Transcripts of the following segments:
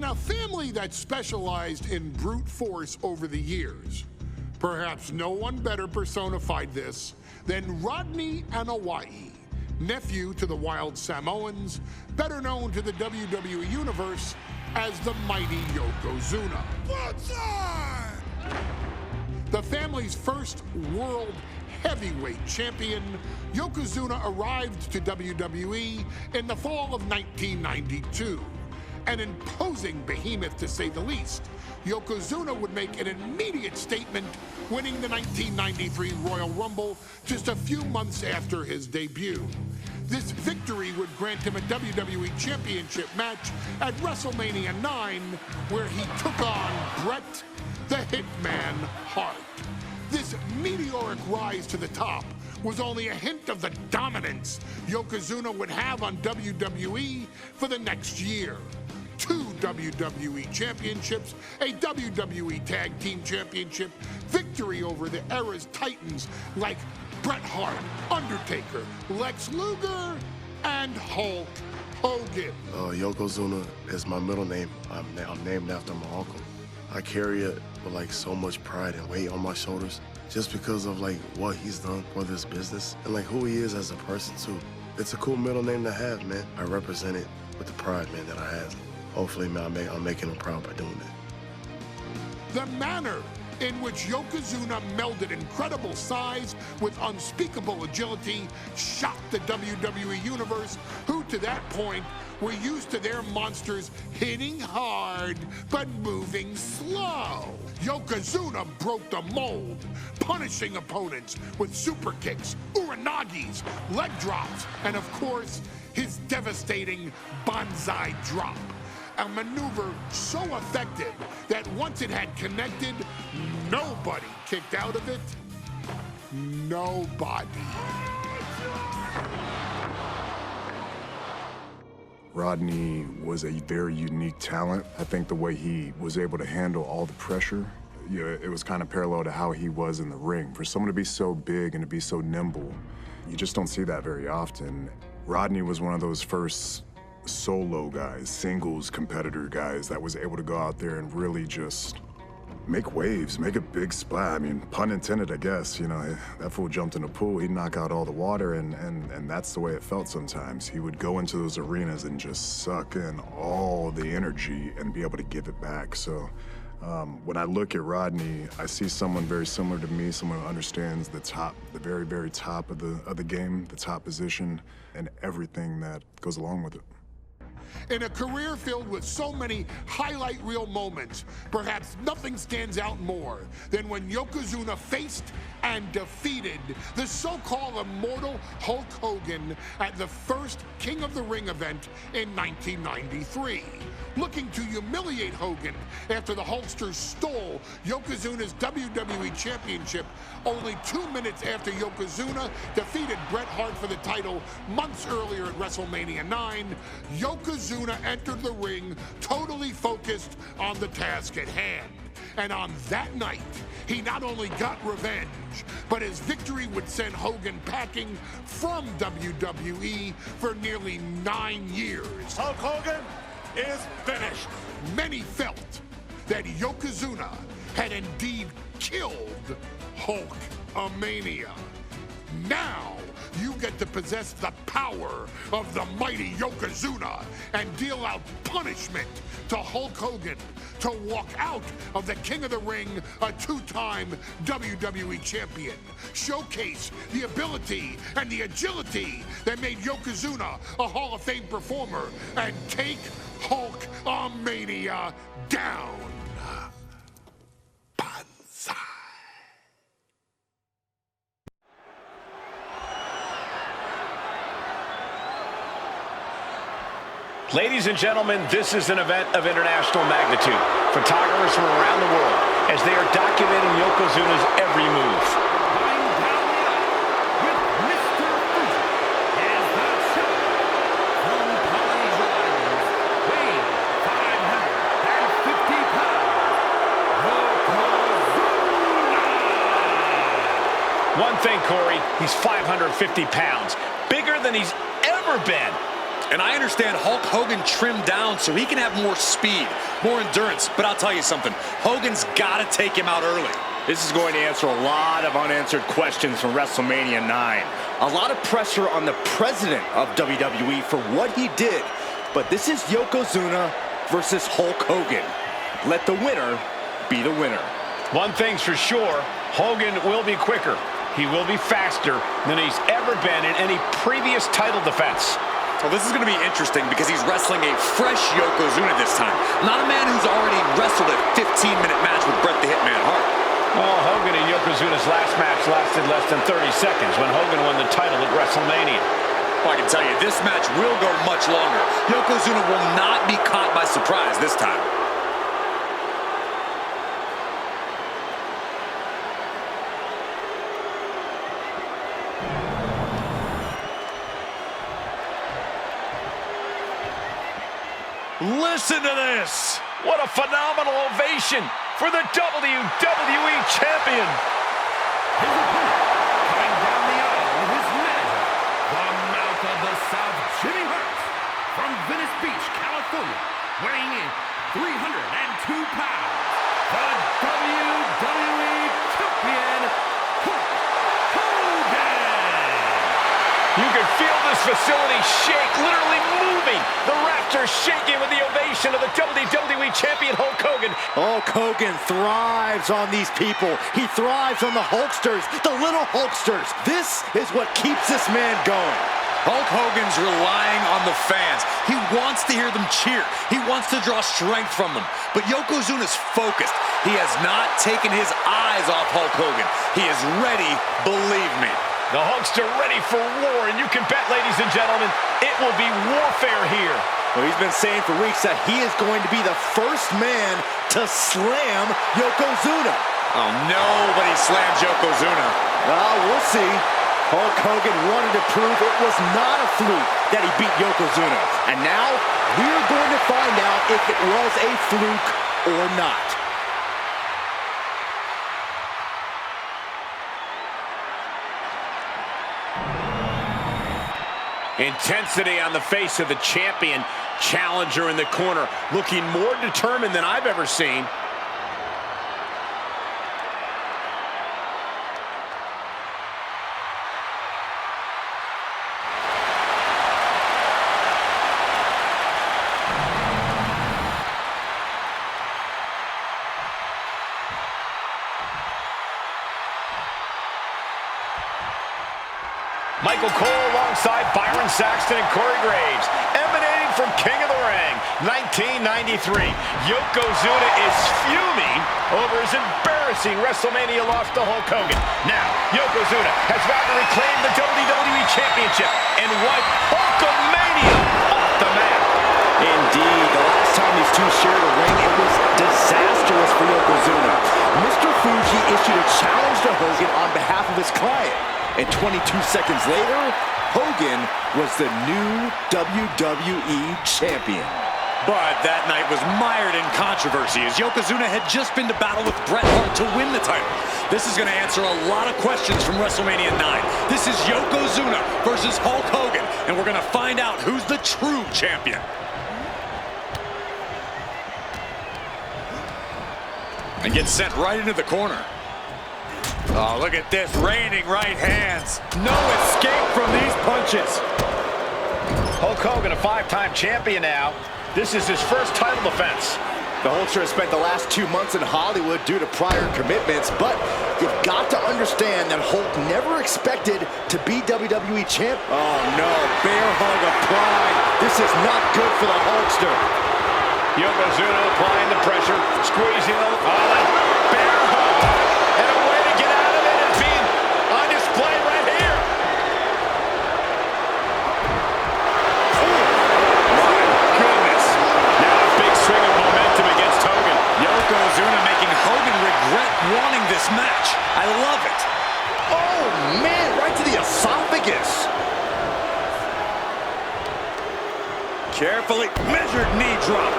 In a family that specialized in brute force over the years, perhaps no one better personified this than Rodney Anawai, nephew to the Wild Samoans, better known to the WWE Universe as the mighty Yokozuna. The family's first world heavyweight champion, Yokozuna arrived to WWE in the fall of 1992. An imposing behemoth, to say the least, Yokozuna would make an immediate statement, winning the 1993 Royal Rumble just a few months after his debut. This victory would grant him a WWE Championship match at WrestleMania 9, where he took on Bret the Hitman Hart. This meteoric rise to the top was only a hint of the dominance Yokozuna would have on WWE for the next year. 2 WWE championships, a WWE Tag Team Championship, victory over the era's titans like Bret Hart, Undertaker, Lex Luger, and Hulk Hogan. Yokozuna is my middle name. I'm named after my uncle. I carry it with like so much pride and weight on my shoulders just because of like what he's done for this business and like who he is as a person too. It's a cool middle name to have, man. I represent it with the pride, man, that I have. Hopefully, man, I'm making him proud by doing that. The manner in which Yokozuna melded incredible size with unspeakable agility shocked the WWE Universe, who to that point were used to their monsters hitting hard but moving slow. Yokozuna broke the mold, punishing opponents with super kicks, uranagis, leg drops, and of course, his devastating banzai drop. A maneuver so effective that once it had connected, nobody kicked out of it. Nobody. Rodney was a very unique talent. I think the way he was able to handle all the pressure, it was kind of parallel to how he was in the ring. For someone to be so big and to be so nimble, you just don't see that very often. Rodney was one of those first solo guys, singles competitor guys that was able to go out there and really just make waves, make a big splash. I mean, pun intended, I guess. You know, that fool jumped in the pool, he'd knock out all the water, and that's the way it felt sometimes. He would go into those arenas and just suck in all the energy and be able to give it back. So when I look at Rodney, I see someone very similar to me, someone who understands the top, the very, very top of the game, the top position, and everything that goes along with it. In a career filled with so many highlight reel moments, perhaps nothing stands out more than when Yokozuna faced and defeated the so-called immortal Hulk Hogan at the first King of the Ring event in 1993. Looking to humiliate Hogan after the Hulkster stole Yokozuna's WWE Championship only 2 minutes after Yokozuna defeated Bret Hart for the title months earlier at WrestleMania 9, Yokozuna entered the ring totally focused on the task at hand. And on that night, he not only got revenge, but his victory would send Hogan packing from WWE for nearly 9 years. Hulk Hogan is finished. Many felt that Yokozuna had indeed killed Hulkamania. Now, you get to possess the power of the mighty Yokozuna and deal out punishment to Hulk Hogan to walk out of the King of the Ring, a 2-time WWE champion. Showcase the ability and the agility that made Yokozuna a Hall of Fame performer and take Hulkamania down. Banzai. Ladies and gentlemen, this is an event of international magnitude. Photographers from around the world as they are documenting Yokozuna's every move. Coming down the aisle with Mr. Fuji and the champ from Polynesia Islands, weighing 550 pounds, Yokozuna! One thing, Corey, he's 550 pounds, bigger than he's ever been. And I understand Hulk Hogan trimmed down so he can have more speed, more endurance. But I'll tell you something, Hogan's got to take him out early. This is going to answer a lot of unanswered questions from WrestleMania 9. A lot of pressure on the president of WWE for what he did. But this is Yokozuna versus Hulk Hogan. Let the winner be the winner. One thing's for sure, Hogan will be quicker. He will be faster than he's ever been in any previous title defense. Well, this is going to be interesting because he's wrestling a fresh Yokozuna this time. Not a man who's already wrestled a 15-minute match with Bret the Hitman Hart. Well, Hogan and Yokozuna's last match lasted less than 30 seconds when Hogan won the title at WrestleMania. Well, I can tell you, this match will go much longer. Yokozuna will not be caught by surprise this time. Listen to this! What a phenomenal ovation for the WWE Champion! His opponent, coming down the aisle with his manager, the mouth of the South, Jimmy Hart, from Venice Beach, California, weighing in 302 pounds, the WWE Champion, Hulk Hogan! You can feel this facility shake, literally moving. The rafters shaking with the ovation of the WWE Champion Hulk Hogan. Hulk Hogan thrives on these people. He thrives on the Hulksters, the little Hulksters. This is what keeps this man going. Hulk Hogan's relying on the fans. He wants to hear them cheer. He wants to draw strength from them. But Yokozuna's focused. He has not taken his eyes off Hulk Hogan. He is ready, believe me. The Hulkster ready for war, and you can bet, ladies and gentlemen, it will be warfare here. Well, he's been saying for weeks that he is going to be the first man to slam Yokozuna. Oh, nobody slams Yokozuna. Well, we'll see. Hulk Hogan wanted to prove it was not a fluke that he beat Yokozuna. And now, we're going to find out if it was a fluke or not. Intensity on the face of the champion. Challenger in the corner, looking more determined than I've ever seen. Michael Cole alongside Byron Saxton and Corey Graves, emanating from King of the Ring, 1993. Yokozuna is fuming over his embarrassing WrestleMania loss to Hulk Hogan. Now, Yokozuna has vowed to reclaim the WWE Championship and wipe Hulkamania off the map. Indeed, the last time these two shared a ring, it was disastrous for Yokozuna. Mr. Fuji issued a challenge to Hogan on behalf of his client. And 22 seconds later, Hogan was the new WWE Champion. But that night was mired in controversy as Yokozuna had just been to battle with Bret Hart to win the title. This is going to answer a lot of questions from WrestleMania 9. This is Yokozuna versus Hulk Hogan, and we're going to find out who's the true champion. And gets sent right into the corner. Oh, look at this, reigning right hands. No escape from these punches. Hulk Hogan, a five-time champion now. This is his first title defense. The Hulkster has spent the last 2 months in Hollywood due to prior commitments, but you've got to understand that Hulk never expected to be WWE champ. Oh no, bear hug of pride. This is not good for the Hulkster. Yokozuna applying the pressure, squeezing the bear hug. And a way to get out of it is being on display right here. My goodness. Now a big swing of momentum against Hogan. Yokozuna making Hogan regret wanting this match. I love it. Oh man, right to the esophagus. Carefully measured knee drop.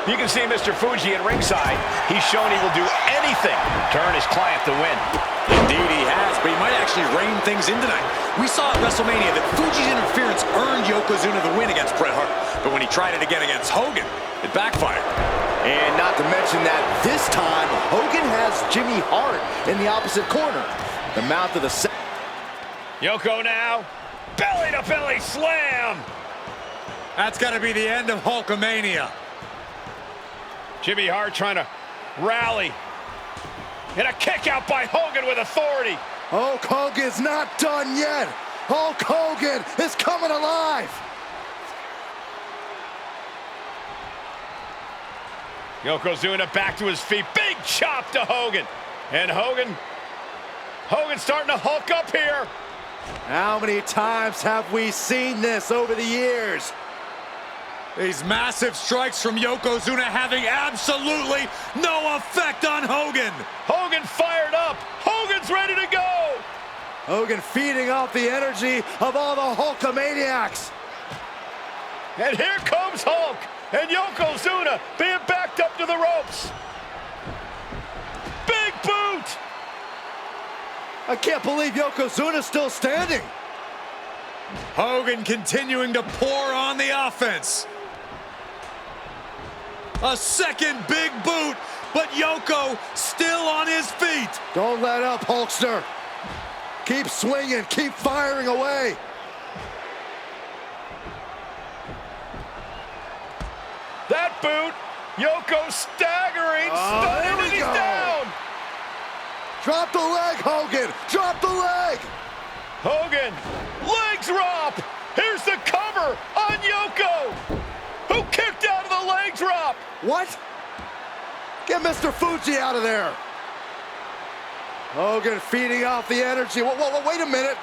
You can see Mr. Fuji at ringside. He's shown he will do anything to turn his client to win. Indeed he has, but he might actually rein things in tonight. We saw at WrestleMania that Fuji's interference earned Yokozuna the win against Bret Hart, but when he tried it again against Hogan, it backfired. And not to mention that this time, Hogan has Jimmy Hart in the opposite corner. The mouth of the Yoko now, belly-to-belly slam. That's got to be the end of Hulkamania. Jimmy Hart trying to rally. And a kick out by Hogan with authority. Hulk Hogan's not done yet. Hulk Hogan is coming alive. Yokozuna back to his feet. Big chop to Hogan. And Hogan's starting to hulk up here. How many times have we seen this over the years? These massive strikes from Yokozuna having absolutely no effect on Hogan. Hogan fired up. Hogan's ready to go. Hogan feeding off the energy of all the Hulkamaniacs. And here comes Hulk. And Yokozuna being backed up to the ropes. Big boot. I can't believe Yokozuna's still standing. Hogan continuing to pour on the offense. A second big boot, but Yoko still on his feet. Don't let up, Hulkster. Keep swinging, keep firing away. That boot, Yoko staggering, stunning, and he's down. Drop the leg, Hogan. Drop the leg. Hogan, leg drop. Here's the cover on Yoko, who kicked out of the leg drop. What? Get Mr. Fuji out of there. Hogan feeding off the energy. Wait a minute.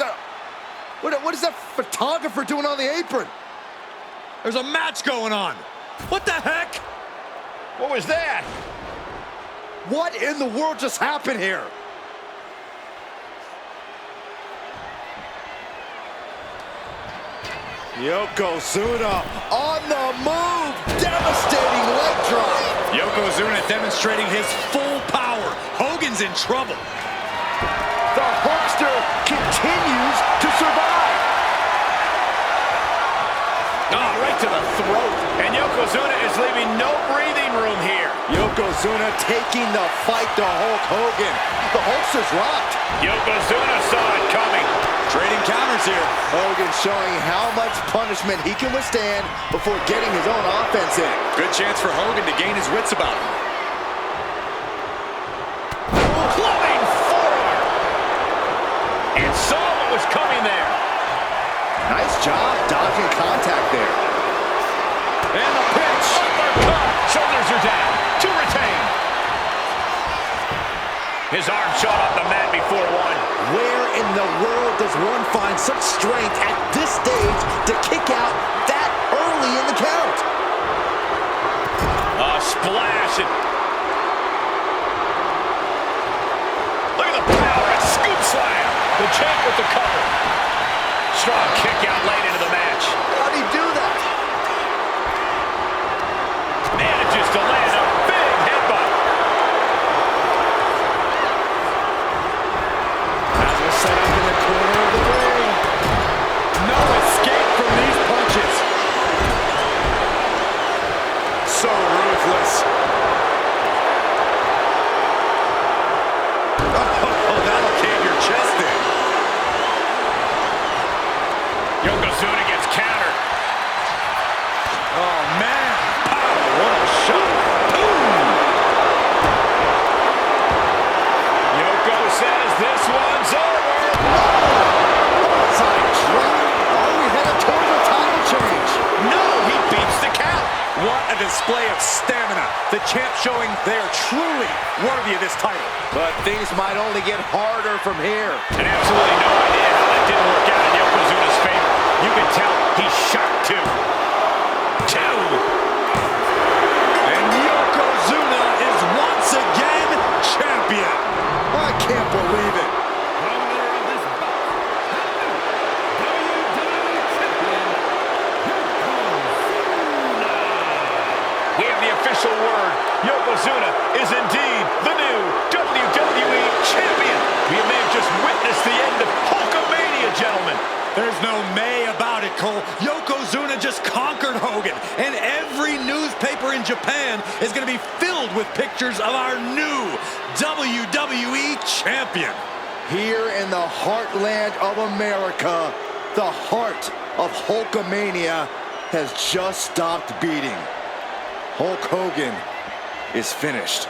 What is that photographer doing on the apron? There's a match going on. What the heck? What was that? What in the world just happened here? Yokozuna on the move. Devastating leg drop. Yokozuna demonstrating his full power. Hogan's in trouble. The Hulkster continues to survive. Oh, right to the throat. And Yokozuna is leaving no breathing room here. Yokozuna taking the fight to Hulk Hogan. The Hulkster's rocked. Yokozuna saw it coming. Trading counters here. Hogan showing how much punishment he can withstand before getting his own offense in. Good chance for Hogan to gain his wits about him. Clubbing forearm. And saw what was coming there. Nice job dodging contact there. And the pitch. Uppercut. Shoulders are down. To retain. His arm shot off the mat before one. Where in the world does one find such strength at this stage to kick out that early in the count? A splash. Look at the power and scoop slam. The champ with the cover. Strong kick out late into the match. How'd he do that? Manages to land a big headbutt. Set up in the corner of the ring. No escape from these punches. So ruthless. Oh, that'll cave your chest in. Yokozuna gets countered. Oh, man. Oh, what a shot. Yoko says this one's over. Are we headed towards a title change? No, he beats the count. What a display of stamina. The champ showing they are truly worthy of this title. But things might only get harder from here. And absolutely no idea how that didn't work out in Yokozuna's favor. You can tell he's shocked too. And Yokozuna is once again champion. I can't believe it. We have the official is indeed the new WWE Champion. We may have just witnessed the end of Hulkamania, gentlemen. There's no may about it, Cole. Yokozuna just conquered Hogan, and every newspaper in Japan is going to be filled with pictures of our new WWE Champion. Here in the heartland of America, the heart of Hulkamania has just stopped beating. Hulk Hogan is finished.